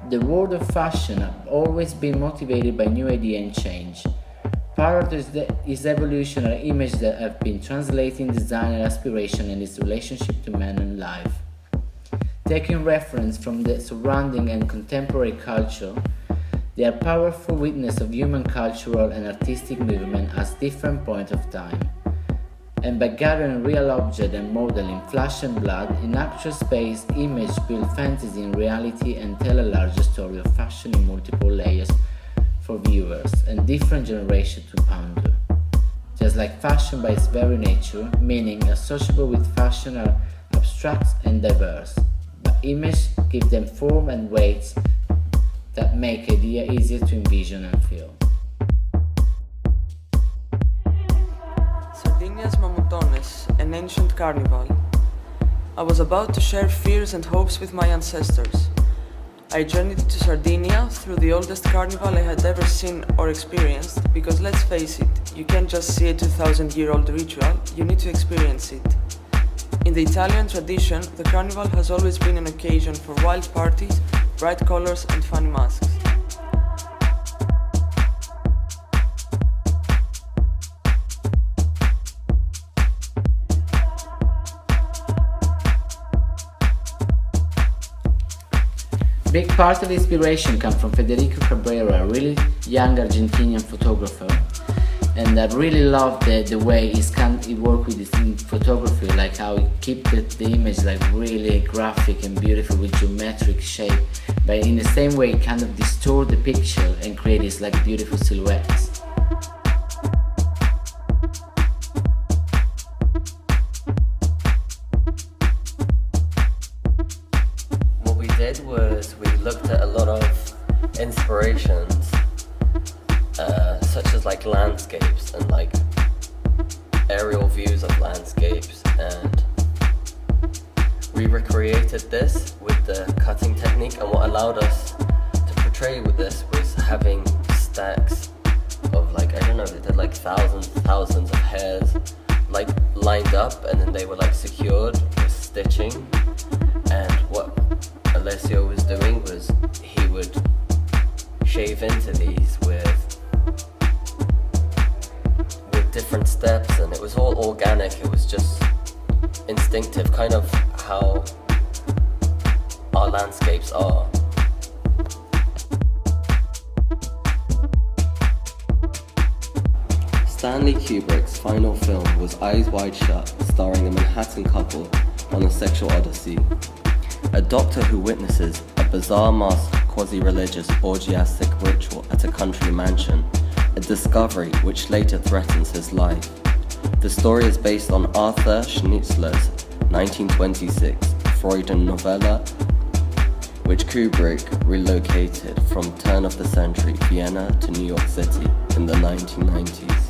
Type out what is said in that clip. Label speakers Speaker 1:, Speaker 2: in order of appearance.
Speaker 1: The world of fashion has always been motivated by new idea and change. Part is evolution or image that have been translating designer aspiration and its relationship to man and life. Taking reference from the surrounding and contemporary culture, they are powerful witness of human cultural and artistic movement at different points of time. And by gathering real object and modeling flesh and blood, in actual space, image build fantasy in reality and tell a larger story of fashion in multiple layers for viewers and different generations to ponder. Just like fashion by its very nature, meaning associable with fashion are abstract and diverse, but image give them form and weights that make idea easier to envision and feel.
Speaker 2: Sardinia's Mamutones, an ancient carnival. I was about to share fears and hopes with my ancestors. I journeyed to Sardinia through the oldest carnival I had ever seen or experienced, because let's face it, you can't just see a 2,000-year-old ritual, you need to experience it. In the Italian tradition, the carnival has always been an occasion for wild parties, bright colors and funny masks.
Speaker 1: Big part of the inspiration comes from Federico Cabrera, a really young Argentinian photographer, and I really love the way he works with his photography, like how he keeps the image like really graphic and beautiful with geometric shape, but in the same way he kind of distort the picture and create these like beautiful silhouettes.
Speaker 3: Was we looked at a lot of inspirations, such as like landscapes and like aerial views of landscapes, and we recreated this with the cutting technique. And what allowed us to portray with this was having stacks of like, I don't know, they did like thousands of hairs like lined up, and then they were like secured with stitching. And what ALESSIO was doing was he would shave into these with different steps, and it was all organic. It was just instinctive, kind of how our landscapes are. Stanley Kubrick's final film was Eyes Wide Shut, starring a Manhattan couple on a sexual odyssey. A doctor who witnesses a bizarre masked quasi-religious orgiastic ritual at a country mansion, a discovery which later threatens his life. The story is based on Arthur Schnitzler's 1926 Freudian novella, which Kubrick relocated from turn-of-the-century Vienna to New York City in the 1990s.